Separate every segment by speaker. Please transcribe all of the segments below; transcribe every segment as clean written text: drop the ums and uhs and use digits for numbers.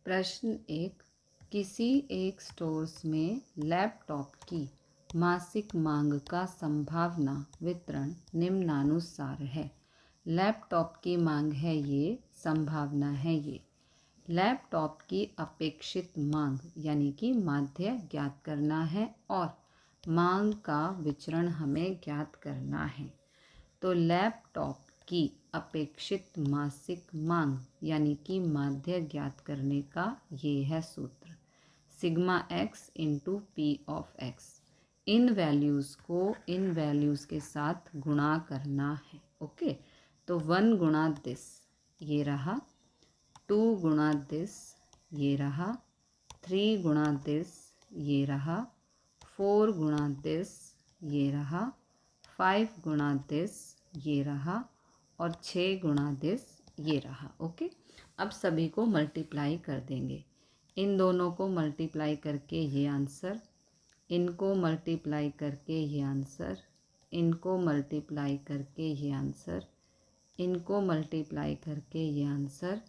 Speaker 1: प्रश्न 1। किसी एक स्टोर्स में लैपटॉप की मासिक मांग का संभावना वितरण निम्नानुसार है। लैपटॉप की मांग है ये, संभावना है ये। लैपटॉप की अपेक्षित मांग यानी कि माध्य ज्ञात करना है और मांग का विचरण हमें ज्ञात करना है। तो लैपटॉप की अपेक्षित मासिक मांग यानी कि माध्य ज्ञात करने का ये है सूत्र, sigma x into P of x. In values को इन वैल्यूज़ के साथ गुणा करना है। ओके, तो 1 गुणा दिस ये रहा, 2 गुणा दिस ये रहा, 3 गुणा दिस ये रहा, 4 गुणा दिस ये रहा, 5 गुणा दिस ये रहा और 6 गुणा दिस ये रहा। ओके, अब सभी को मल्टीप्लाई कर देंगे। इन दोनों को मल्टीप्लाई करके ये आंसर, इनको मल्टीप्लाई करके ये आंसर, इनको मल्टीप्लाई करके ये आंसर, इनको मल्टीप्लाई करके ये आंसर,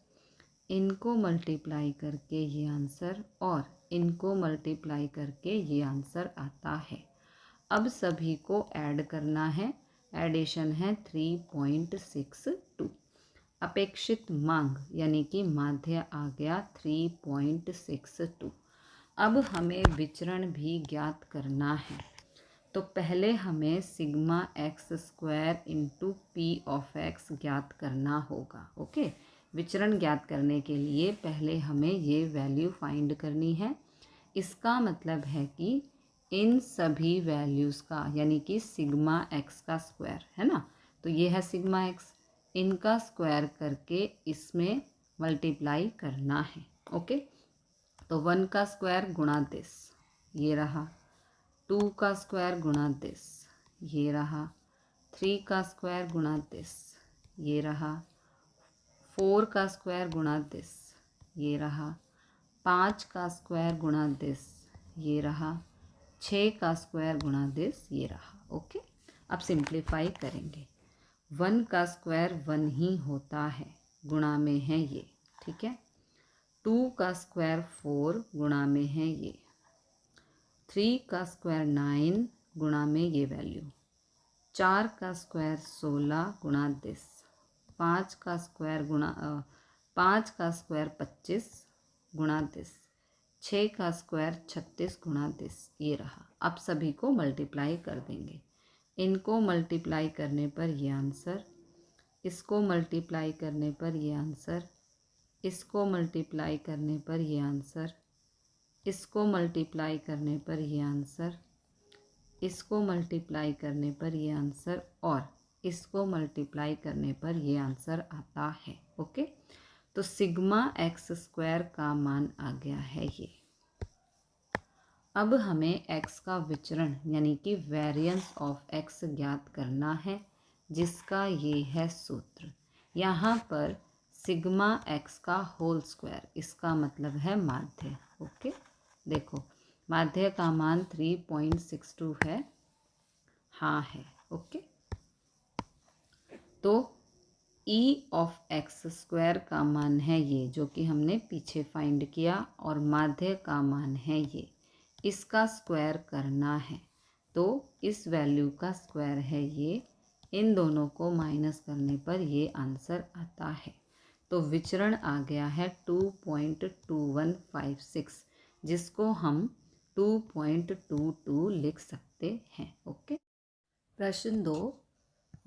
Speaker 1: इनको मल्टीप्लाई करके ये आंसर और इनको मल्टीप्लाई करके ये आंसर आता है। अब सभी को ऐड करना है। एडिशन है 3.62। अपेक्षित मांग यानी कि माध्य आ गया 3.62। अब हमें विचरण भी ज्ञात करना है। तो पहले हमें sigma x square into P of x ज्ञात करना होगा। ओके, विचरण ज्ञात करने के लिए पहले हमें ये वैल्यू फाइंड करनी है। इसका मतलब है कि इन सभी वैल्यूज़ का यानी कि सिग्मा एक्स का स्क्वायर है ना, तो ये है सिग्मा एक्स, इनका स्क्वायर करके इसमें मल्टीप्लाई करना है। ओके, तो 1 का स्क्वायर गुणा दिस ये रहा, 2 का स्क्वायर गुणा दिस ये रहा, 3 का स्क्वायर गुणा दिस ये रहा, 4 का स्क्वायर गुणा दिस ये रहा, 5 का स्क्वायर गुणा दिस ये रहा, 6 का स्क्वायर गुणा दिस ये रहा। ओके, अब सिंप्लीफाई करेंगे। 1 का स्क्वायर 1 ही होता है, गुणा में है ये, ठीक है। 2 का स्क्वायर 4 गुणा में है ये, 3 का स्क्वायर 9 गुणा में ये वैल्यू, 4 का स्क्वायर 16 गुणा दिस, 5 का स्क्वायर 25 गुणा दिस, 6 का स्क्वायर 36 गुणा दिस ये रहा। अब सभी को मल्टीप्लाई कर देंगे। इनको मल्टीप्लाई करने पर ये आंसर, इसको मल्टीप्लाई करने पर ये आंसर, इसको मल्टीप्लाई करने पर ये आंसर, इसको मल्टीप्लाई करने पर ये आंसर, इसको मल्टीप्लाई करने पर ये आंसर और इसको मल्टीप्लाई करने पर ये आंसर आता है। ओके, तो सिग्मा एक्स स्क्वायर का मान आ गया है ये। अब हमें x का विचरण यानी कि वेरिएंस ऑफ x ज्ञात करना है, जिसका ये है सूत्र। यहाँ पर सिग्मा x का होल स्क्वायर, इसका मतलब है माध्य। ओके, देखो माध्य का मान 3.62 है, हाँ है। ओके, तो e ऑफ x स्क्वायर का मान है ये, जो कि हमने पीछे फाइंड किया, और माध्य का मान है ये, इसका स्क्वायर करना है। तो इस वैल्यू का स्क्वायर है ये, इन दोनों को माइनस करने पर ये आंसर आता है। तो विचरण आ गया है 2.2156, जिसको हम 2.22 लिख सकते हैं। ओके, प्रश्न 2।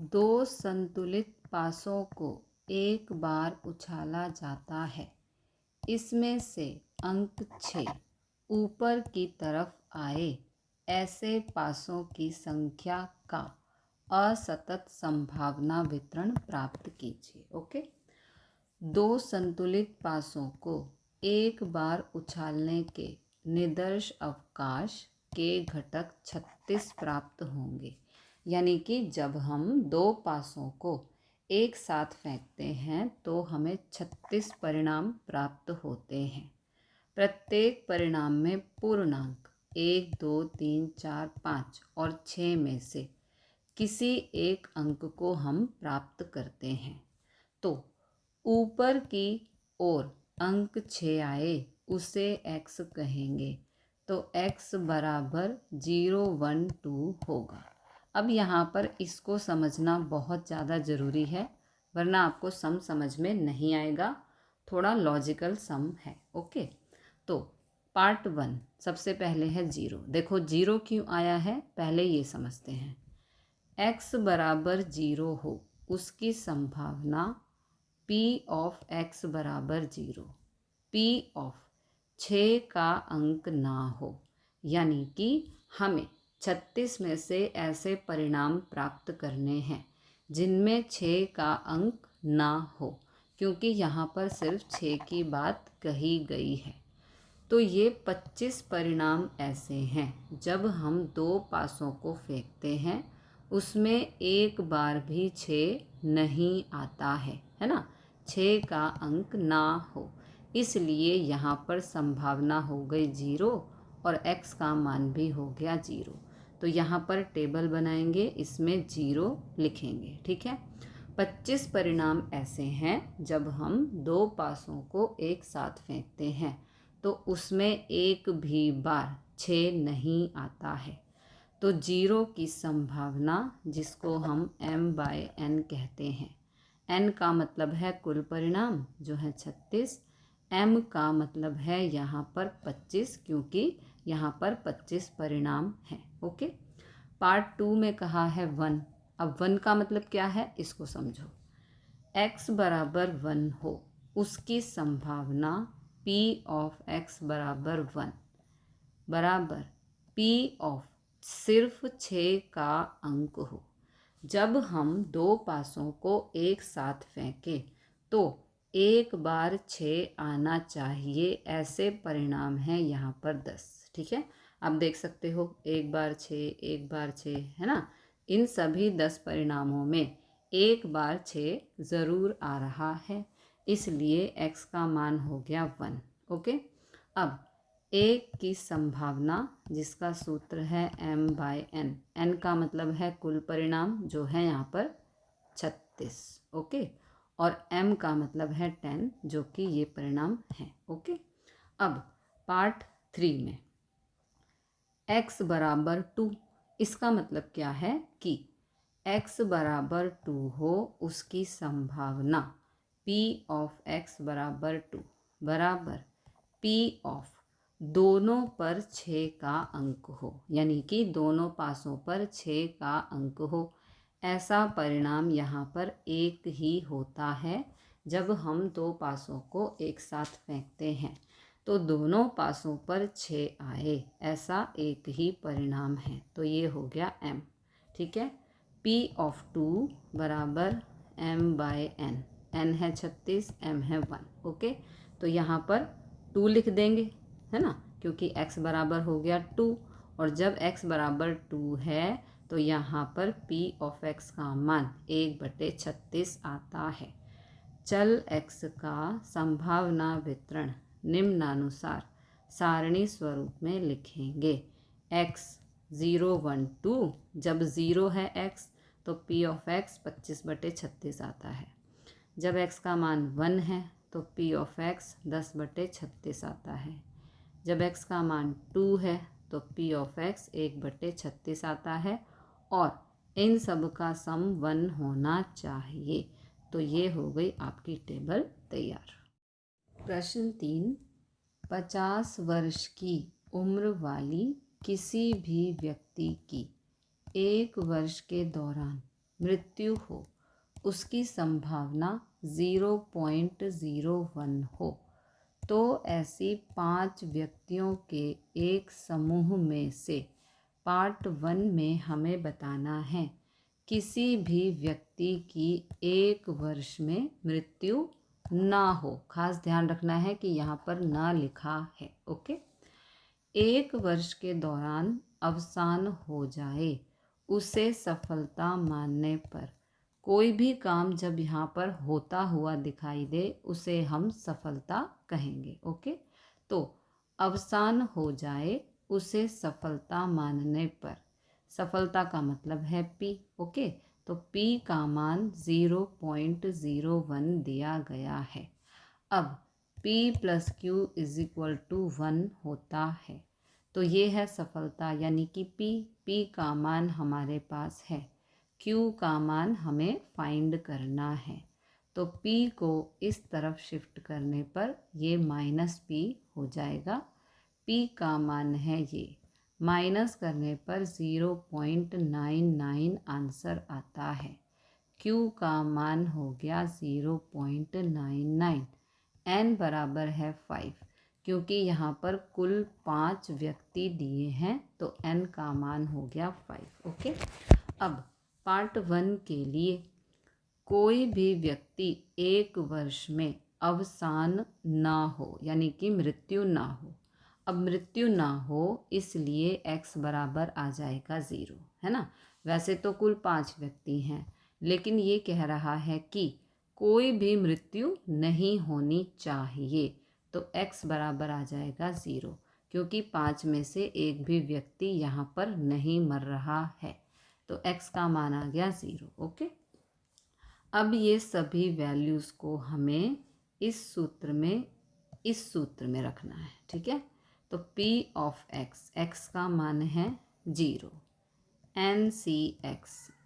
Speaker 1: दो संतुलित पासों को एक बार उछाला जाता है, इसमें से अंक 6 ऊपर की तरफ आए ऐसे पासों की संख्या का असतत संभावना वितरण प्राप्त कीजिए। ओके, दो संतुलित पासों को एक बार उछालने के निदर्श अवकाश के घटक 36 प्राप्त होंगे। यानी कि जब हम दो पासों को एक साथ फेंकते हैं तो हमें 36 परिणाम प्राप्त होते हैं। प्रत्येक परिणाम में पूर्णांक 1, 2, 3, 4, 5 और 6 में से किसी एक अंक को हम प्राप्त करते हैं। तो ऊपर की ओर अंक 6 आए उसे x कहेंगे। तो x बराबर 0 1 2 होगा। अब यहाँ पर इसको समझना बहुत ज़्यादा ज़रूरी है, वरना आपको सम समझ में नहीं आएगा। थोड़ा लॉजिकल सम है। ओके, तो पार्ट 1 सबसे पहले है 0। देखो 0 क्यों आया है, पहले ये समझते हैं। x बराबर 0 हो उसकी संभावना p ऑफ x बराबर 0, p ऑफ 6 का अंक ना हो, यानी कि हमें 36 में से ऐसे परिणाम प्राप्त करने हैं जिनमें 6 का अंक ना हो, क्योंकि यहाँ पर सिर्फ 6 की बात कही गई है। तो ये 25 परिणाम ऐसे हैं जब हम दो पासों को फेंकते हैं उसमें एक बार भी 6 नहीं आता है ना, 6 का अंक ना हो। इसलिए यहाँ पर संभावना हो गई 0 और x का मान भी हो गया 0। तो यहाँ पर टेबल बनाएंगे, इसमें 0 लिखेंगे। ठीक है, 25 परिणाम ऐसे हैं जब हम दो पासों को एक साथ फेंकते हैं तो उसमें एक भी बार 6 नहीं आता है। तो 0 की संभावना, जिसको हम m/n कहते हैं, n का मतलब है कुल परिणाम जो है 36, m का मतलब है यहाँ पर 25, क्योंकि यहाँ पर 25 परिणाम हैं। ओके, पार्ट 2 में कहा है 1। अब 1 का मतलब क्या है इसको समझो। x बराबर 1 हो उसकी संभावना p ऑफ x बराबर 1 बराबर p ऑफ सिर्फ 6 का अंक हो। जब हम दो पासों को एक साथ फेंकें तो एक बार 6 आना चाहिए, ऐसे परिणाम हैं यहाँ पर 10। ठीक है, आप देख सकते हो, एक बार 6, एक बार 6, है ना। इन सभी 10 परिणामों में एक बार 6 ज़रूर आ रहा है, इसलिए x का मान हो गया 1। ओके, अब एक की संभावना, जिसका सूत्र है m/n, n का मतलब है कुल परिणाम जो है यहाँ पर 36। ओके, और m का मतलब है 10 जो कि ये परिणाम है। ओके, अब पार्ट 3 में x बराबर 2, इसका मतलब क्या है कि x बराबर 2 हो उसकी संभावना p ऑफ x बराबर 2 बराबर p ऑफ दोनों पर 6 का अंक हो, यानी कि दोनों पासों पर 6 का अंक हो। ऐसा परिणाम यहाँ पर एक ही होता है जब हम दो पासों को एक साथ फेंकते हैं तो दोनों पासों पर 6 आए, ऐसा एक ही परिणाम है। तो ये हो गया m। ठीक है, p ऑफ 2 बराबर m/n, n है 36, m है 1। ओके, तो यहाँ पर 2 लिख देंगे, है ना, क्योंकि x बराबर हो गया 2, और जब x बराबर 2 है तो यहाँ पर p ऑफ x का मान 1/36 आता है। चल x का संभावना वितरण निम्नानुसार सारणी स्वरूप में लिखेंगे। x 0 1 2, जब 0 है x तो p ऑफ x 25/36 आता है। जब x का मान 1 है तो p ऑफ x 10/36 आता है। जब x का मान 2 है तो p ऑफ x 1/36 आता है, और इन सब का सम 1 होना चाहिए। तो ये हो गई आपकी टेबल तैयार। प्रश्न 3, 50 वर्ष की उम्र वाली किसी भी व्यक्ति की 1 वर्ष के दौरान मृत्यु हो उसकी संभावना 0.01 हो तो ऐसी 5 व्यक्तियों के एक समूह में से पार्ट 1 में हमें बताना है किसी भी व्यक्ति की 1 वर्ष में मृत्यु ना हो। खास ध्यान रखना है कि यहाँ पर ना लिखा है। ओके, 1 वर्ष के दौरान अवसान हो जाए उसे सफलता मानने पर, कोई भी काम जब यहाँ पर होता हुआ दिखाई दे उसे हम सफलता कहेंगे। ओके, तो अवसान हो जाए उसे सफलता मानने पर, सफलता का मतलब है p। ओके, तो p का मान 0.01 दिया गया है। अब P plus Q is equal to 1 होता है। तो ये है सफलता, यानी कि P का मान हमारे पास है, Q का मान हमें फाइंड करना है। तो P को इस तरफ शिफ्ट करने पर ये -P हो जाएगा। P का मान है ये, माइनस करने पर 0.99 आंसर आता है। Q का मान हो गया 0.99। N बराबर है 5, क्योंकि यहाँ पर कुल 5 व्यक्ति दिए हैं, तो N का मान हो गया 5। ओके, अब पार्ट 1 के लिए, कोई भी व्यक्ति 1 वर्ष में अवसान ना हो, यानी कि मृत्यु ना हो। अब मृत्यु ना हो इसलिए x बराबर आ जाएगा 0, है ना। वैसे तो कुल 5 व्यक्ति हैं, लेकिन ये कह रहा है कि कोई भी मृत्यु नहीं होनी चाहिए, तो x बराबर आ जाएगा 0, क्योंकि 5 में से एक भी व्यक्ति यहाँ पर नहीं मर रहा है, तो x का मान आ गया 0। ओके, अब ये सभी वैल्यूज़ को हमें इस सूत्र में रखना है, ठीक है। तो P ऑफ x का मान है 0, NC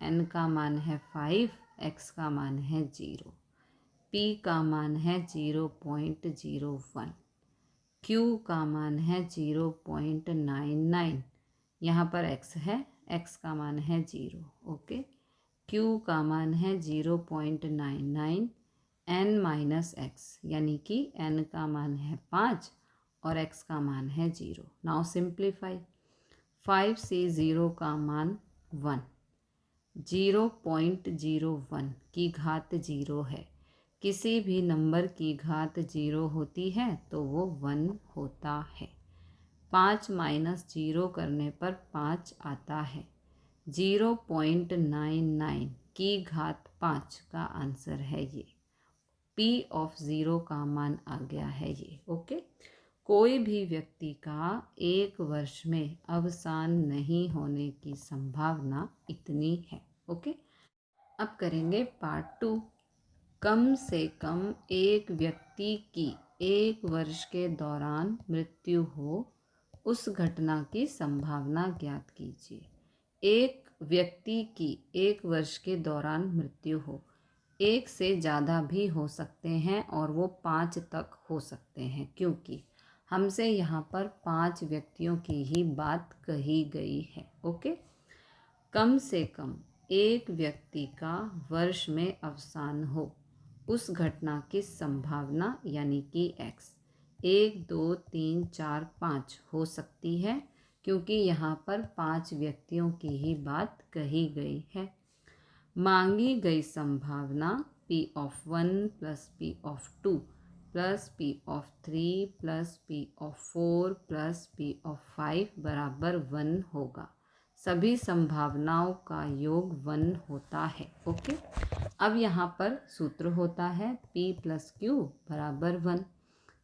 Speaker 1: n का मान है 5, x का मान है 0, P का मान है 0.01, Q का मान है 0.99, यहाँ पर x है, x का मान है 0। ओके, Q का मान है 0.99, n माइनस x, यानी कि n का मान है 5 और x का मान है 0। नाउ सिंप्लीफाई, 5 से 0 का मान 1, 0.01 की घात 0 है। किसी भी नंबर की घात 0 होती है तो वो 1 होता है। 5 माइनस 0 करने पर 5 आता है। 0.99 की घात 5 का आंसर है ये। P ऑफ 0 का मान आ गया है ये। ओके, कोई भी व्यक्ति का 1 वर्ष में अवसान नहीं होने की संभावना इतनी है। ओके, अब करेंगे पार्ट 2। कम से कम एक व्यक्ति की 1 वर्ष के दौरान मृत्यु हो, उस घटना की संभावना ज्ञात कीजिए। एक व्यक्ति की 1 वर्ष के दौरान मृत्यु हो, 1 से ज़्यादा भी हो सकते हैं और वो 5 तक हो सकते हैं, क्योंकि हमसे यहाँ पर 5 व्यक्तियों की ही बात कही गई है। ओके, कम से कम एक व्यक्ति का वर्ष में अवसान हो, उस घटना की संभावना यानी कि x 1, 2, 3, 4, 5 हो सकती है, क्योंकि यहाँ पर 5 व्यक्तियों की ही बात कही गई है। मांगी गई संभावना P of 1 plus P of 2 plus P of 3 plus P of 4 plus P of 5 बराबर 1 होगा। सभी संभावनाओं का योग 1 होता है। ओके, अब यहाँ पर सूत्र होता है P प्लस Q बराबर 1।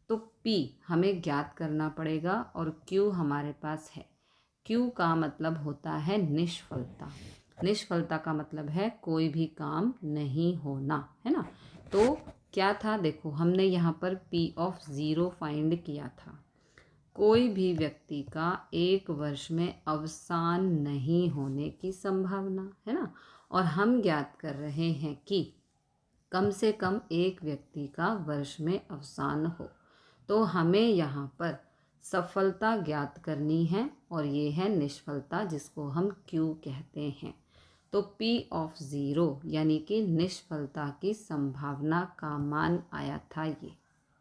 Speaker 1: तो P हमें ज्ञात करना पड़ेगा और Q हमारे पास है। Q का मतलब होता है निष्फलता। निष्फलता का मतलब है कोई भी काम नहीं होना, है ना। तो क्या था, देखो हमने यहाँ पर P ऑफ 0 फाइंड किया था। कोई भी व्यक्ति का 1 वर्ष में अवसान नहीं होने की संभावना, है ना। और हम ज्ञात कर रहे हैं कि कम से कम एक व्यक्ति का वर्ष में अवसान हो, तो हमें यहाँ पर सफलता ज्ञात करनी है और ये है निष्फलता, जिसको हम Q कहते हैं। तो P ऑफ 0 यानी कि निष्फलता की संभावना का मान आया था ये।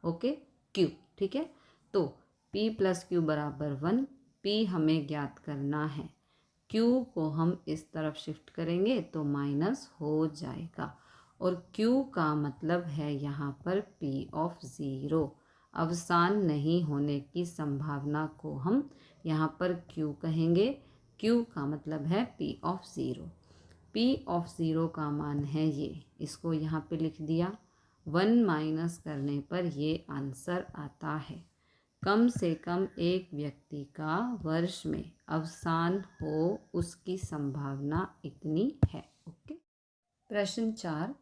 Speaker 1: ओके, Q, ठीक है। तो P प्लस Q बराबर 1, P हमें ज्ञात करना है, Q को हम इस तरफ शिफ्ट करेंगे तो माइनस हो जाएगा, और Q का मतलब है यहाँ पर P ऑफ 0, अवसान नहीं होने की संभावना को हम यहाँ पर Q कहेंगे। Q का मतलब है P ऑफ 0। P ऑफ 0 का मान है ये, इसको यहाँ पे लिख दिया। 1 माइनस करने पर ये आंसर आता है। कम से कम एक व्यक्ति का वर्ष में अवसान हो, उसकी संभावना इतनी है। ओके, प्रश्न 4,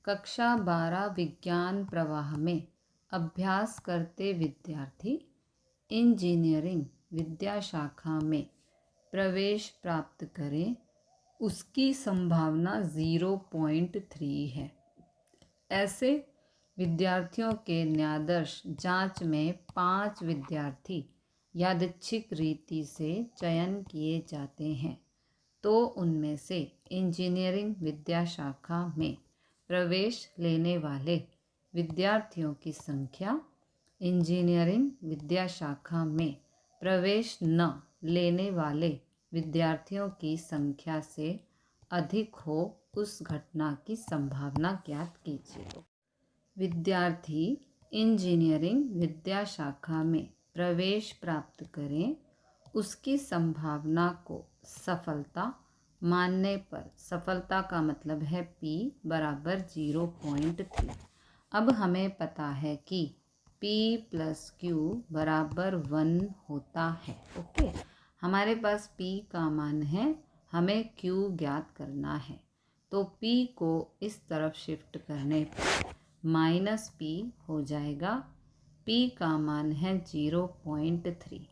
Speaker 1: कक्षा 12 विज्ञान प्रवाह में अभ्यास करते विद्यार्थी इंजीनियरिंग विद्या शाखा में प्रवेश प्राप्त करें, उसकी संभावना 0.3 है। ऐसे विद्यार्थियों के न्यादर्श जांच में 5 विद्यार्थी यादृच्छिक रीति से चयन किए जाते हैं, तो उनमें से इंजीनियरिंग विद्या शाखा में प्रवेश लेने वाले विद्यार्थियों की संख्या इंजीनियरिंग विद्या शाखा में प्रवेश न लेने वाले विद्यार्थियों की संख्या से अधिक हो, उस घटना की संभावना ज्ञात कीजिए। विद्यार्थी इंजीनियरिंग विद्या शाखा में प्रवेश प्राप्त करें, उसकी संभावना को सफलता मानने पर, सफलता का मतलब है P बराबर 0.3। अब हमें पता है कि P + Q बराबर 1 होता है। ओके, हमारे पास P का मान है, हमें Q ज्ञात करना है। तो P को इस तरफ शिफ्ट करने पर -P हो जाएगा। P का मान है 0.3,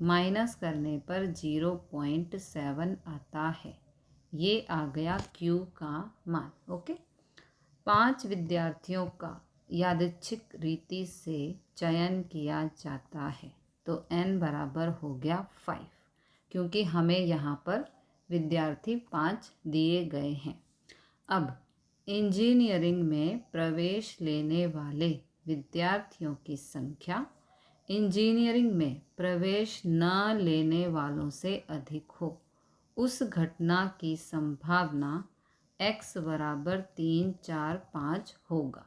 Speaker 1: माइनस करने पर 0.7 आता है। ये आ गया Q का मान। ओके, 5 विद्यार्थियों का यादृच्छिक रीति से चयन किया जाता है, तो n बराबर हो गया 5, क्योंकि हमें यहाँ पर विद्यार्थी 5 दिए गए हैं। अब इंजीनियरिंग में प्रवेश लेने वाले विद्यार्थियों की संख्या इंजीनियरिंग में प्रवेश न लेने वालों से अधिक हो, उस घटना की संभावना x बराबर 3, 4, 5 होगा।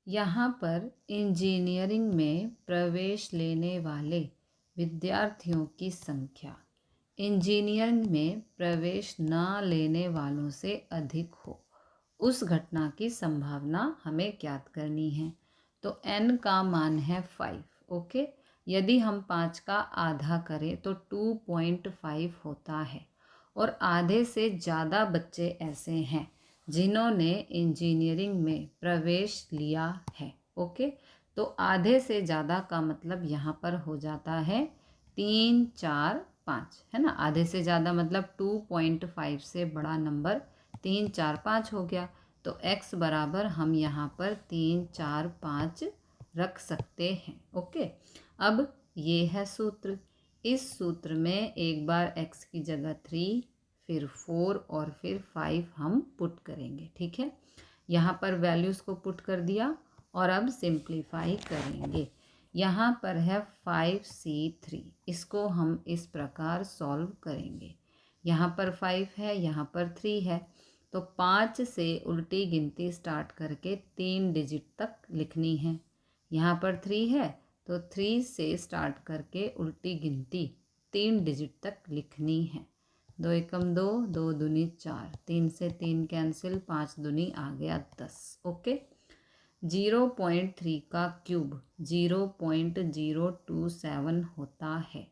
Speaker 1: यहाँ पर इंजीनियरिंग में प्रवेश लेने वाले विद्यार्थियों की संख्या इंजीनियरिंग में प्रवेश न लेने वालों से अधिक हो, उस घटना की संभावना हमें ज्ञात करनी है। तो n का मान है 5। ओके, यदि हम 5 का आधा करें तो 2.5 होता है, और आधे से ज़्यादा बच्चे ऐसे हैं जिन्होंने इंजीनियरिंग में प्रवेश लिया है। ओके, तो आधे से ज़्यादा का मतलब यहाँ पर हो जाता है 3, 4, 5, है ना। आधे से ज़्यादा मतलब 2.5 से बड़ा नंबर 3, 4, 5 हो गया। तो x बराबर हम यहाँ पर 3, 4, 5 रख सकते हैं। ओके, अब ये है सूत्र। इस सूत्र में एक बार x की जगह 3, फिर 4 और फिर 5 हम पुट करेंगे। ठीक है, यहाँ पर वैल्यूज़ को पुट कर दिया और अब सिंप्लीफाई करेंगे। यहाँ पर है 5c3, इसको हम इस प्रकार सॉल्व करेंगे। यहाँ पर 5 है, यहाँ पर 3 है, तो 5 से उल्टी गिनती स्टार्ट करके 3 डिजिट तक लिखनी है। यहाँ पर 3 है, तो 3 से स्टार्ट करके उल्टी गिनती 3 डिजिट तक लिखनी है। 2 एकम 2, 2 दूनी 4, 3 से 3 कैंसिल, 5 दूनी आ गया 10। ओके, 0.3 का क्यूब 0.027 होता है।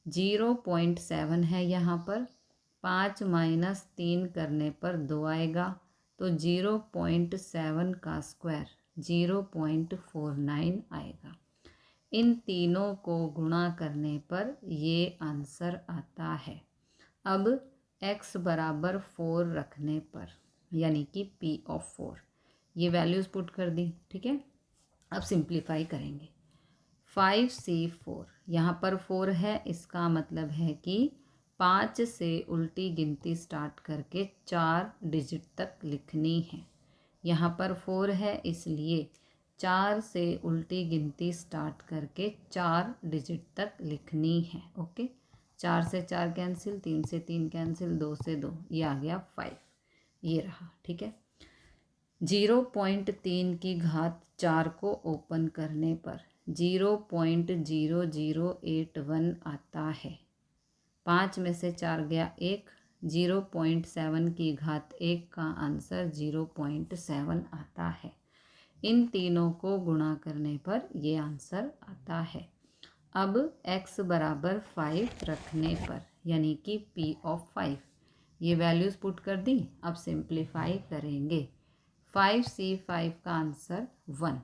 Speaker 1: 0.7 है यहाँ पर, 5 - 3 करने पर 2 आएगा, तो 0.7 का स्क्वायर 0.49 आएगा। इन तीनों को गुणा करने पर ये आंसर आता है। अब x बराबर 4 रखने पर, यानी कि P ऑफ 4, ये वैल्यूज़ पुट कर दी। ठीक है, अब सिंप्लीफाई करेंगे। 5c4, यहाँ पर 4 है, इसका मतलब है कि 5 से उल्टी गिनती स्टार्ट करके 4 डिजिट तक लिखनी है। यहाँ पर 4 है, इसलिए 4 से उल्टी गिनती स्टार्ट करके 4 डिजिट तक लिखनी है। ओके, 4 से 4 कैंसिल, 3 से 3 कैंसिल, 2 से 2, ये आ गया 5, ये रहा। ठीक है, 0.3 की घात 4 को ओपन करने पर 0.0081 आता है। 5 में से 4 गया 1, 0.7 की घात 1 का आंसर 0.7 आता है। इन तीनों को गुणा करने पर ये आंसर आता है। अब x बराबर 5 रखने पर, यानी कि P ऑफ 5, ये वैल्यूज़ पुट कर दी। अब सिंप्लीफाई करेंगे। 5c5 का आंसर 1,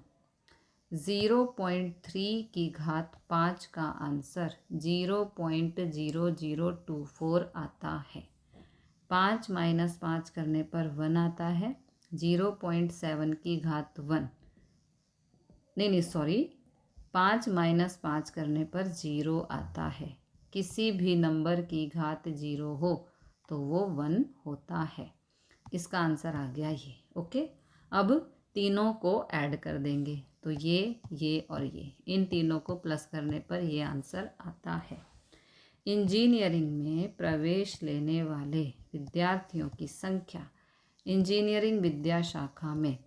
Speaker 1: 0.3 की घात 5 का आंसर 0.0024 आता है। 5 माइनस 5 करने पर 1 आता है। 0.7 की घात 1, नहीं सॉरी, 5 माइनस 5 करने पर 0 आता है। किसी भी नंबर की घात 0 हो तो वो 1 होता है। इसका आंसर आ गया ये। ओके, अब तीनों को ऐड कर देंगे तो ये और ये, इन तीनों को प्लस करने पर ये आंसर आता है। इंजीनियरिंग में प्रवेश लेने वाले विद्यार्थियों की संख्या इंजीनियरिंग विद्या शाखा में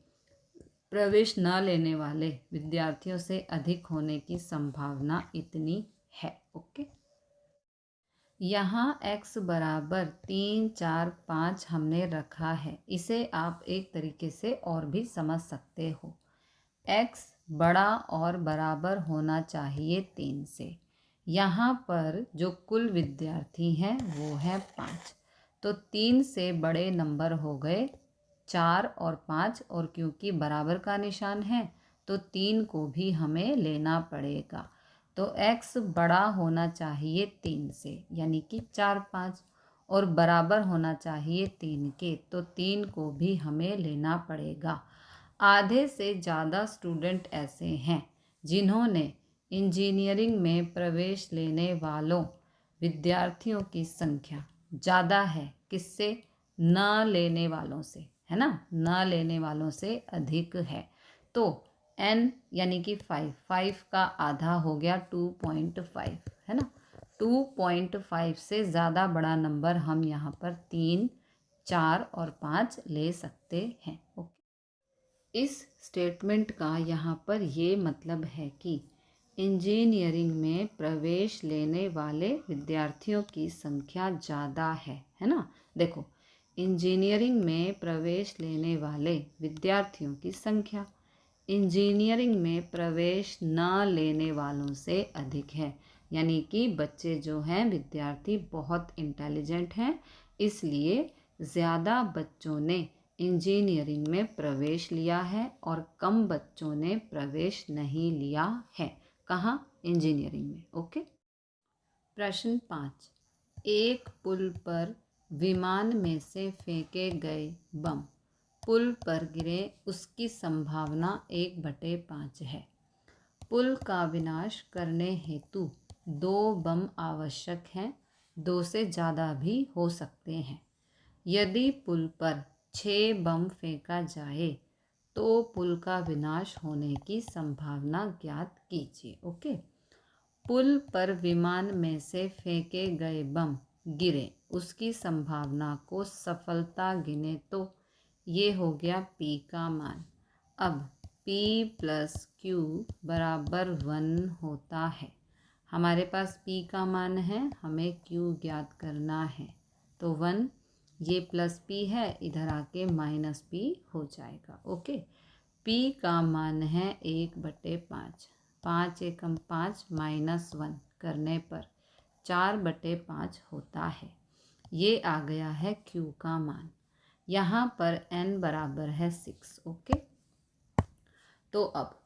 Speaker 1: प्रवेश न लेने वाले विद्यार्थियों से अधिक होने की संभावना इतनी है। ओके, यहाँ x बराबर 3, 4, 5 हमने रखा है। इसे आप एक तरीके से और भी समझ सकते हो। x बड़ा और बराबर होना चाहिए 3 से। यहाँ पर जो कुल विद्यार्थी हैं वो है 5, तो 3 से बड़े नंबर हो गए 4 और 5, और क्योंकि बराबर का निशान है तो 3 को भी हमें लेना पड़ेगा। तो x बड़ा होना चाहिए 3 से, यानी कि 4, 5, और बराबर होना चाहिए 3 के, तो 3 को भी हमें लेना पड़ेगा। आधे से ज़्यादा स्टूडेंट ऐसे हैं जिन्होंने इंजीनियरिंग में प्रवेश लेने वालों विद्यार्थियों की संख्या ज़्यादा है किससे? न लेने वालों से, है ना, न लेने वालों से अधिक है। तो n यानी कि 5 का आधा हो गया 2.5, है ना। 2.5 से ज़्यादा बड़ा नंबर हम यहाँ पर 3, 4 और 5 ले सकते हैं। ओके, इस स्टेटमेंट का यहाँ पर ये मतलब है कि इंजीनियरिंग में प्रवेश लेने वाले विद्यार्थियों की संख्या ज़्यादा है ना। देखो, इंजीनियरिंग में प्रवेश लेने वाले विद्यार्थियों की संख्या इंजीनियरिंग में प्रवेश न लेने वालों से अधिक है, यानी कि बच्चे जो हैं, विद्यार्थी बहुत इंटेलिजेंट हैं, इसलिए ज़्यादा बच्चों ने इंजीनियरिंग में प्रवेश लिया है और कम बच्चों ने प्रवेश नहीं लिया है। कहाँ? इंजीनियरिंग में। ओके, प्रश्न 5, एक पुल पर विमान में से फेंके गए बम पुल पर गिरे, उसकी संभावना 1/5 है। पुल का विनाश करने हेतु 2 बम आवश्यक हैं, 2 से ज़्यादा भी हो सकते हैं। यदि पुल पर 6 बम फेंका जाए तो पुल का विनाश होने की संभावना ज्ञात कीजिए। ओके, पुल पर विमान में से फेंके गए बम गिरे, उसकी संभावना को सफलता गिने तो ये हो गया P का मान। अब P + Q बराबर 1 होता है। हमारे पास P का मान है, हमें Q ज्ञात करना है, तो 1, ये +P है, इधर आके -P हो जाएगा। ओके, P का मान है 1/5, 5 एकम 5 -1 करने पर 4/5 होता है। ये आ गया है Q का मान। यहाँ पर n बराबर है 6। ओके, तो अब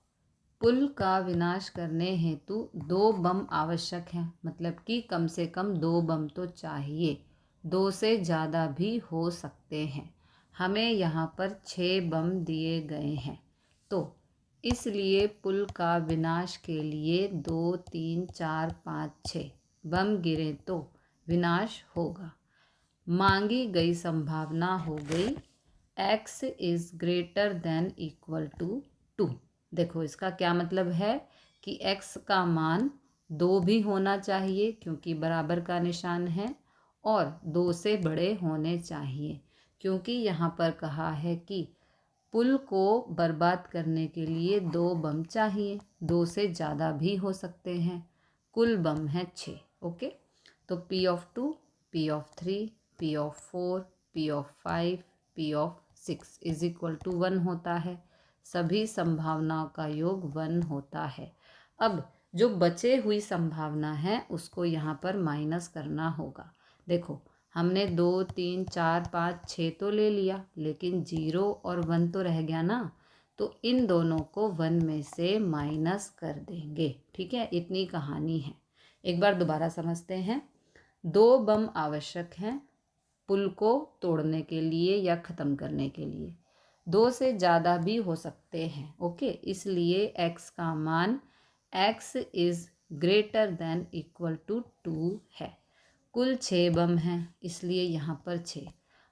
Speaker 1: पुल का विनाश करने हेतु 2 बम आवश्यक हैं, मतलब कि कम से कम 2 बम तो चाहिए, 2 से ज़्यादा भी हो सकते हैं। हमें यहाँ पर 6 बम दिए गए हैं, तो इसलिए पुल का विनाश के लिए 2, 3, 4, 5, 6 बम गिरे तो विनाश होगा। मांगी गई संभावना हो गई x is greater than equal to 2। देखो, इसका क्या मतलब है कि x का मान 2 भी होना चाहिए क्योंकि बराबर का निशान है, और 2 से बड़े होने चाहिए क्योंकि यहाँ पर कहा है कि पुल को बर्बाद करने के लिए 2 बम चाहिए, 2 से ज़्यादा भी हो सकते हैं। कुल बम है 6। ओके, तो P of 2, P of 3, P of 4, P of 5, P of 6 is equal to 1 होता है। सभी संभावनाओं का योग 1 होता है। अब जो बचे हुई संभावना है उसको यहाँ पर माइनस करना होगा। देखो, हमने 2, 3, 4, 5, 6 तो ले लिया, लेकिन 0 और 1 तो रह गया ना, तो इन दोनों को 1 में से माइनस कर देंगे। ठीक है, इतनी कहानी है। एक बार दोबारा समझते हैं। 2 बम आवश्यक हैं पुल को तोड़ने के लिए या ख़त्म करने के लिए। 2 से ज़्यादा भी हो सकते हैं। ओके, इसलिए x का मान x is greater than equal to 2 है। कुल 6 बम हैं, इसलिए यहाँ पर 6।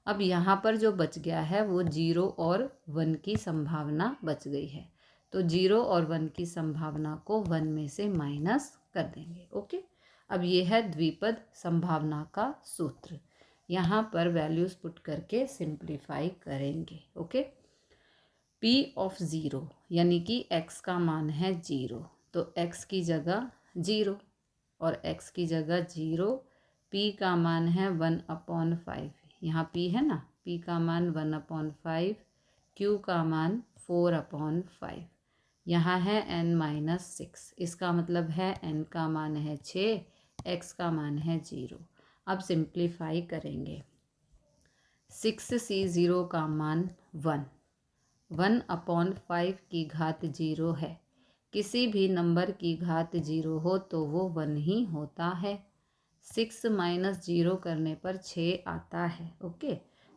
Speaker 1: अब यहाँ पर जो बच गया है वो 0 और 1 की संभावना बच गई है। तो 0 और 1 की संभावना को 1 में से माइनस कर देंगे। ओके, अब ये है द्विपद संभावना का सूत्र। यहाँ पर वैल्यूज़ पुट करके सिंप्लीफाई करेंगे। ओके, P ऑफ 0 यानी कि x का मान है 0, तो x की जगह 0 और x की जगह 0। P का मान है 1/5, यहाँ P है ना, P का मान 1/5, Q का मान 4/5, यहाँ है n-6, इसका मतलब है n का मान है 6, x का मान है 0। अब सिंप्लीफाई करेंगे। 6c0 का मान 1, 1/5 की घात 0 है। किसी भी नंबर की घात 0 हो तो वो 1 ही होता है। 6 माइनस 0 करने पर 6 आता है। ओके,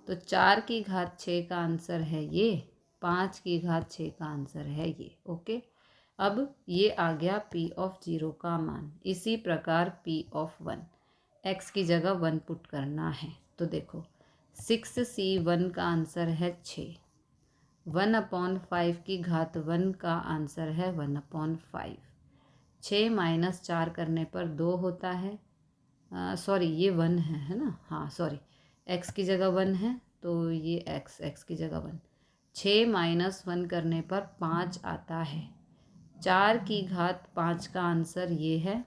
Speaker 1: तो 4 की घात 6 का आंसर है ये, 5 की घात 6 का आंसर है ये। ओके, अब ये आ गया P ऑफ 0 का मान। इसी प्रकार P ऑफ 1, x की जगह 1 पुट करना है। तो देखो 6c1 का आंसर है 6, 1/5 की घात 1 का आंसर है 1/5। 6 माइनस 4 करने पर 2 होता है। सॉरी, ये 1 है ना, हाँ सॉरी, x की जगह 1 है तो ये x की जगह 1। 6 माइनस 1 करने पर 5 आता है। 4 की घात 5 का आंसर ये है,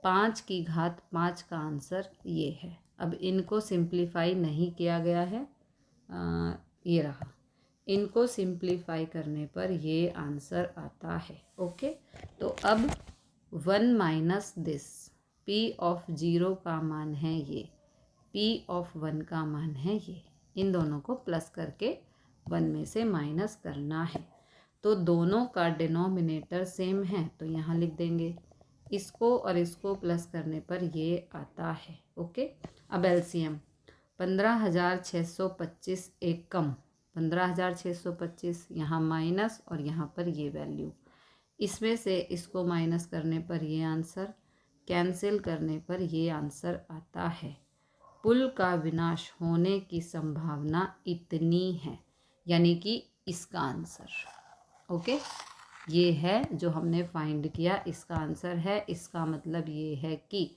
Speaker 1: 5 की घात 5 का आंसर ये है। अब इनको सिंप्लीफाई नहीं किया गया है, ये रहा। इनको सिंप्लीफाई करने पर ये आंसर आता है। ओके, तो अब 1 माइनस दिस, P ऑफ 0 का मान है ये, P ऑफ 1 का मान है ये। इन दोनों को प्लस करके 1 में से माइनस करना है। तो दोनों का डिनोमिनेटर सेम है, तो यहाँ लिख देंगे। इसको और इसको प्लस करने पर ये आता है। ओके, अब एलसीएम 15,625 एक कम, 15,625 यहाँ माइनस और यहाँ पर ये वैल्यू, इसमें से इसको माइनस करने पर ये आंसर, कैंसिल करने पर ये आंसर आता है। पुल का विनाश होने की संभावना इतनी है, यानी कि इसका आंसर। ओके, ये है जो हमने फाइंड किया, इसका आंसर है। इसका मतलब ये है कि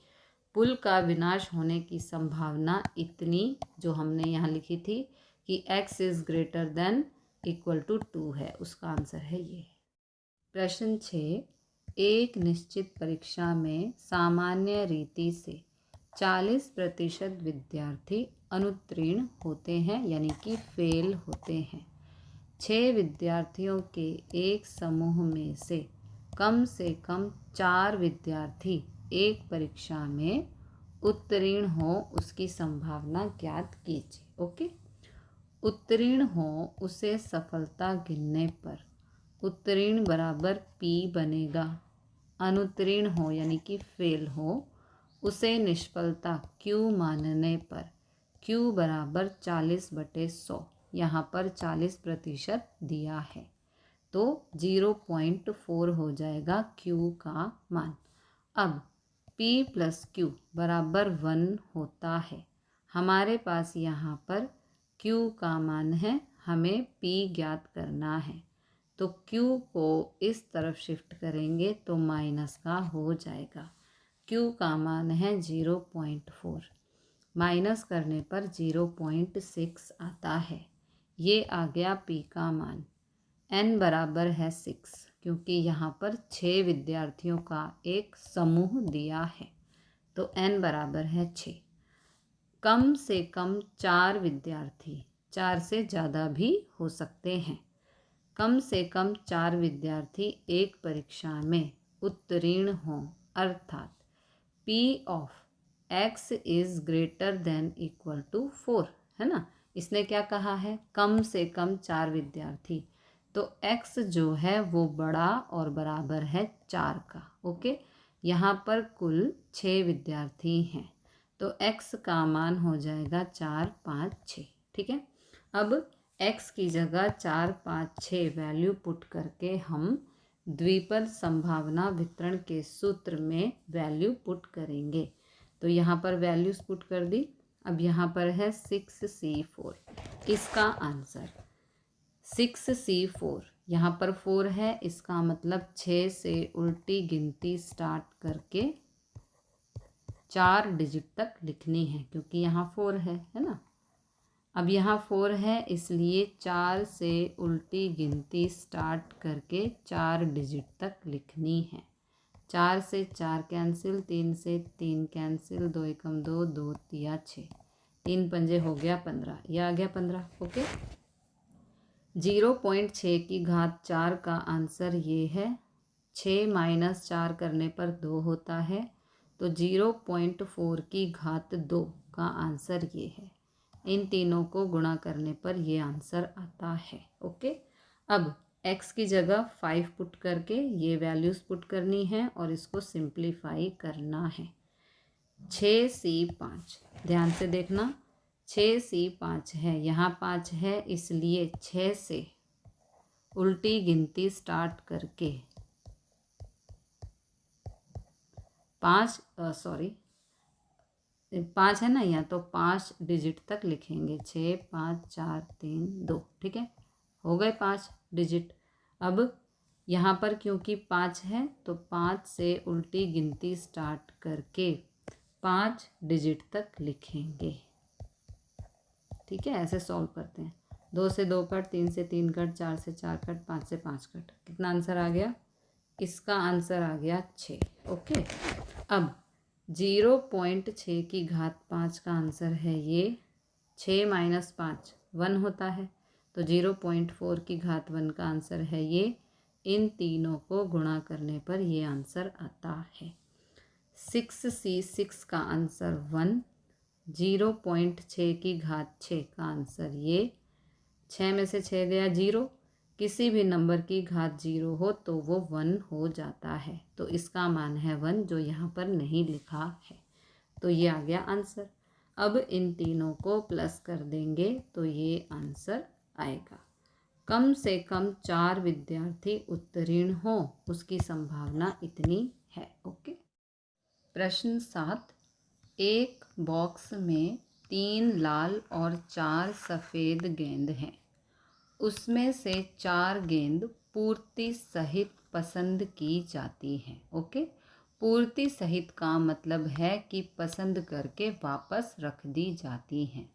Speaker 1: पुल का विनाश होने की संभावना इतनी, जो हमने यहाँ लिखी थी कि x is greater than equal to 2 है, उसका आंसर है ये। प्रश्न 6, एक निश्चित परीक्षा में सामान्य रीति से 40% विद्यार्थी अनुत्तीर्ण होते हैं, यानी कि फेल होते हैं। 6 विद्यार्थियों के एक समूह में से कम 4 विद्यार्थी एक परीक्षा में उत्तीर्ण हो, उसकी संभावना ज्ञात कीजिए। ओके, उत्तीर्ण हो उसे सफलता गिनने पर उत्तीर्ण बराबर P बनेगा। अनुत्तीर्ण हो यानी कि फेल हो उसे निष्फलता Q मानने पर Q बराबर 40/100, यहाँ पर 40% दिया है, तो 0.4 हो जाएगा Q का मान। अब P प्लस Q बराबर 1 होता है। हमारे पास यहाँ पर Q का मान है, हमें P ज्ञात करना है, तो Q को इस तरफ शिफ्ट करेंगे तो माइनस का हो जाएगा। Q का मान है 0.4, माइनस करने पर 0.6 आता है। ये आ गया P का मान। n बराबर है 6, क्योंकि यहाँ पर 6 विद्यार्थियों का एक समूह दिया है, तो n बराबर है 6। कम से कम 4 विद्यार्थी, 4 से ज़्यादा भी हो सकते हैं, कम से कम 4 विद्यार्थी एक परीक्षा में उत्तीर्ण हों, अर्थात P of x is greater than equal to 4, है ना। इसने क्या कहा है, कम से कम 4 विद्यार्थी, तो x जो है वो बड़ा और बराबर है 4 का। ओके, यहाँ पर कुल 6 विद्यार्थी हैं, तो x का मान हो जाएगा 4, 5, 6। ठीक है, अब x की जगह 4, 5, 6 वैल्यू पुट करके हम द्विपद संभावना वितरण के सूत्र में वैल्यू पुट करेंगे। तो यहाँ पर वैल्यूज पुट कर दी। अब यहाँ पर है 6C4, इसका आंसर 6C4, यहाँ पर 4 है, इसका मतलब 6 से उल्टी गिनती स्टार्ट करके 4 डिजिट तक लिखनी है, क्योंकि यहाँ 4 है ना। अब यहाँ 4 है, इसलिए 4 से उल्टी गिनती स्टार्ट करके 4 डिजिट तक लिखनी है। 4 से 4 कैंसिल, 3 से 3 कैंसिल, 2 एकम 2, 2 तिया 6, 3 पंजे हो गया 15, यह आ गया 15। ओके, 0.6 की घात 4 का आंसर ये है। 6 माइनस 4 करने पर 2 होता है, तो 0.4 की घात 2 का आंसर ये है। इन तीनों को गुणा करने पर ये आंसर आता है। ओके, अब x की जगह 5 पुट करके ये वैल्यूज़ पुट करनी है और इसको सिंप्लीफाई करना है। 6C5, ध्यान से देखना, 6C5 है, यहाँ 5 है, इसलिए 6 से उल्टी गिनती स्टार्ट करके 5 है ना यहाँ, तो 5 डिजिट तक लिखेंगे। 6, 5, 4, 3, 2। ठीक है, हो गए 5 डिजिट। अब यहाँ पर क्योंकि 5 है, तो 5 से उल्टी गिनती स्टार्ट करके 5 डिजिट तक लिखेंगे। ठीक है, ऐसे सॉल्व करते हैं। 2 से 2 कट, 3 से 3 कट, 4 से 4 कट, 5 से 5 कट। कितना आंसर आ गया? इसका आंसर आ गया 6। ओके, अब 0.6 की घात 5 का आंसर है ये। 6 माइनस 5 1 होता है, तो 0.4 की घात 1 का आंसर है ये। इन तीनों को गुणा करने पर ये आंसर आता है। 6C6 का आंसर 1, 0.6 की घात 6 का आंसर ये। 6 में से 6 गया 0, किसी भी नंबर की घात 0 हो तो वो 1 हो जाता है, तो इसका मान है 1, जो यहाँ पर नहीं लिखा है। तो ये आ गया आंसर। अब इन तीनों को प्लस कर देंगे तो ये आंसर आएगा। कम से कम 4 विद्यार्थी उत्तीर्ण हो, उसकी संभावना इतनी है। ओके, प्रश्न 7, एक बॉक्स में 3 लाल और 4 सफ़ेद गेंद हैं। उसमें से 4 गेंद पूर्ति सहित पसंद की जाती हैं। ओके, पूर्ति सहित का मतलब है कि पसंद करके वापस रख दी जाती हैं।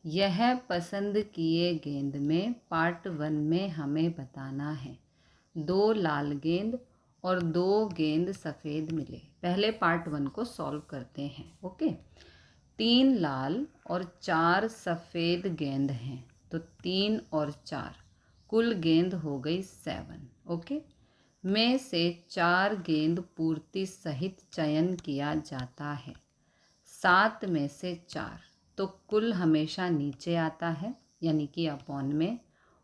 Speaker 1: यह पसंद किए गेंद में पार्ट 1 में हमें बताना है। 2 लाल गेंद और 2 गेंद सफ़ेद मिले। पहले पार्ट 1 को सॉल्व करते हैं। ओके, 3 लाल और 4 सफ़ेद गेंद हैं, तो 3 और 4 कुल गेंद हो गई 7। ओके, में से 4 गेंद पूर्ति सहित चयन किया जाता है। 7 में से 4, तो कुल हमेशा नीचे आता है, यानी कि अपॉन में,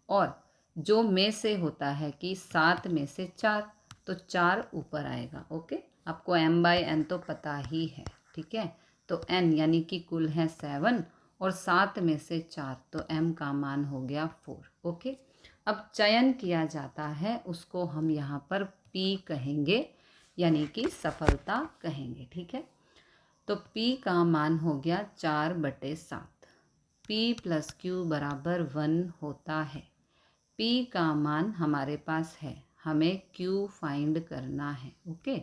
Speaker 1: और जो में से होता है कि 7 में से 4, तो 4 ऊपर आएगा। ओके, आपको m/n तो पता ही है। ठीक है, तो n यानी कि कुल है 7 और 7 में से 4, तो m का मान हो गया 4। ओके, अब चयन किया जाता है, उसको हम यहाँ पर p कहेंगे, यानी कि सफलता कहेंगे। ठीक है, तो p का मान हो गया 4/7। p + q बराबर 1 होता है। p का मान हमारे पास है, हमें q फाइंड करना है। ओके,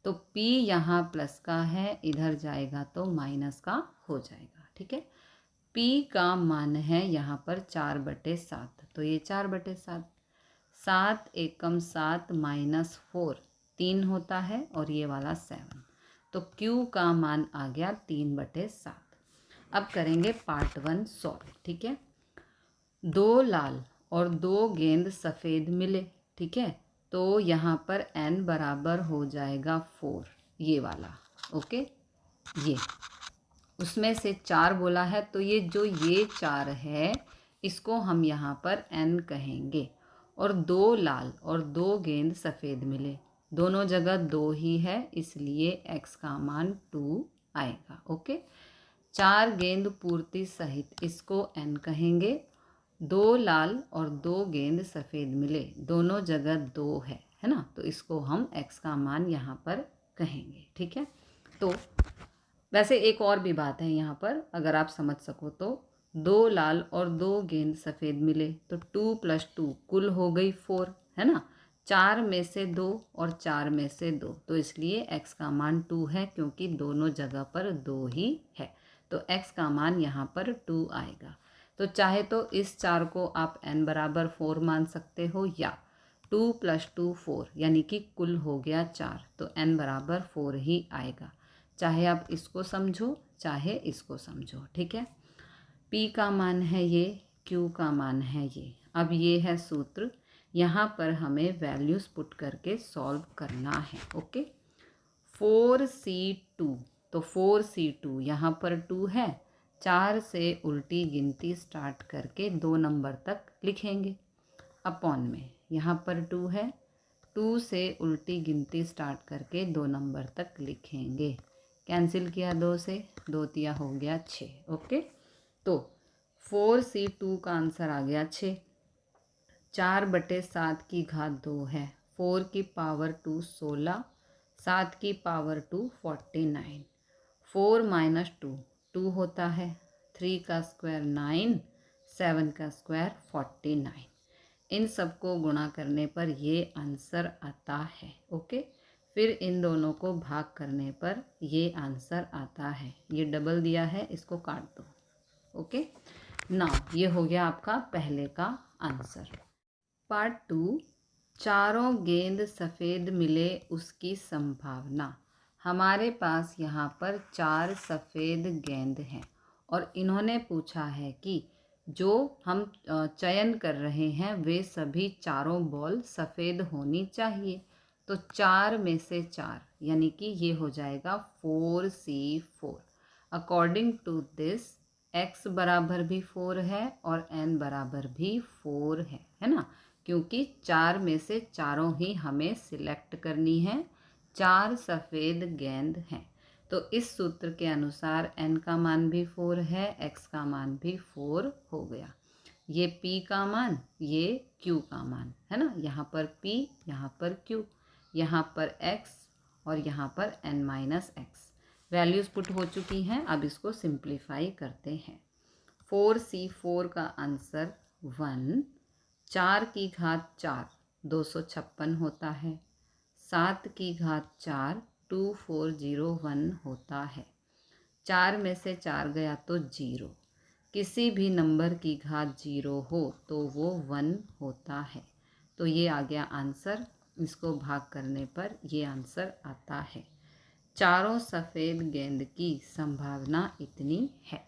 Speaker 1: तो p यहाँ प्लस का है, इधर जाएगा तो माइनस का हो जाएगा। ठीक है, p का मान है यहाँ पर 4/7, तो ये 4/7। 7 एकम 7 माइनस 4 3 होता है, और ये वाला 7, तो q का मान आ गया 3/7। अब करेंगे पार्ट 1 सॉल्व। ठीक है, 2 लाल और 2 गेंद सफ़ेद मिले। ठीक है, तो यहाँ पर n बराबर हो जाएगा 4, ये वाला। ओके, ये उसमें से 4 बोला है, तो ये जो ये 4 है, इसको हम यहाँ पर n कहेंगे, और 2 लाल और 2 गेंद सफ़ेद मिले, दोनों जगह 2 ही है इसलिए x का मान 2 आएगा। ओके, 4 गेंद पूर्ति सहित इसको n कहेंगे। 2 लाल और 2 गेंद सफ़ेद मिले, दोनों जगह 2 है ना, तो इसको हम x का मान यहाँ पर कहेंगे। ठीक है, तो वैसे एक और भी बात है यहाँ पर, अगर आप समझ सको तो 2 लाल और 2 गेंद सफ़ेद मिले तो 2 + 2 कुल हो गई 4, है ना। 4 में से 2 और 4 में से 2, तो इसलिए x का मान 2 है क्योंकि दोनों जगह पर 2 ही है, तो x का मान यहाँ पर 2 आएगा। तो चाहे तो इस 4 को आप n बराबर 4 मान सकते हो, या 2 + 2 4, यानी कि कुल हो गया 4, तो n बराबर 4 ही आएगा। चाहे आप इसको समझो चाहे इसको समझो। ठीक है, P का मान है ये, Q का मान है ये। अब ये है सूत्र, यहाँ पर हमें वैल्यूज़ पुट करके सॉल्व करना है। ओके, 4C2, तो 4C2 यहाँ पर 2 है, 4 से उल्टी गिनती स्टार्ट करके 2 नंबर तक लिखेंगे, अपॉन में यहाँ पर 2 है, 2 से उल्टी गिनती स्टार्ट करके 2 नंबर तक लिखेंगे। कैंसिल किया 2 से, 2 तिया हो गया 6। ओके, तो 4C2 का आंसर आ गया 6। 4/7 की घात 2 है, 4 की पावर 2 16, 7 की पावर 2 49, 4 - 2 2 होता है, 3 का स्क्वायर 9, 7 का स्क्वायर 49। इन सबको गुणा करने पर ये आंसर आता है। ओके, फिर इन दोनों को भाग करने पर ये आंसर आता है। ये डबल दिया है, इसको काट दो। ओके, नाउ ये हो गया आपका पहले का आंसर। पार्ट 2, चारों गेंद सफ़ेद मिले उसकी संभावना। हमारे पास यहाँ पर 4 सफ़ेद गेंद हैं और इन्होंने पूछा है कि जो हम चयन कर रहे हैं वे सभी चारों बॉल सफ़ेद होनी चाहिए। तो 4 में से 4, यानी कि ये हो जाएगा 4C4। According to this x बराबर भी 4 है और n बराबर भी 4 है ना, क्योंकि 4 में से चारों ही हमें सिलेक्ट करनी है। 4 सफ़ेद गेंद हैं, तो इस सूत्र के अनुसार n का मान भी 4 है, x का मान भी 4 हो गया। ये p का मान, ये q का मान, है ना। यहाँ पर p, यहाँ पर q, यहाँ पर x और यहाँ पर n-x वैल्यूज़ पुट हो चुकी हैं। अब इसको सिंप्लीफाई करते हैं। 4C4 का आंसर 1, 4 की घात 4 256 होता है, 7 की घात 4 2401 होता है। 4 में से 4 गया तो 0, किसी भी नंबर की घात 0 हो तो वो 1 होता है। तो ये आ गया आंसर। इसको भाग करने पर ये आंसर आता है। चारों सफ़ेद गेंद की संभावना इतनी है।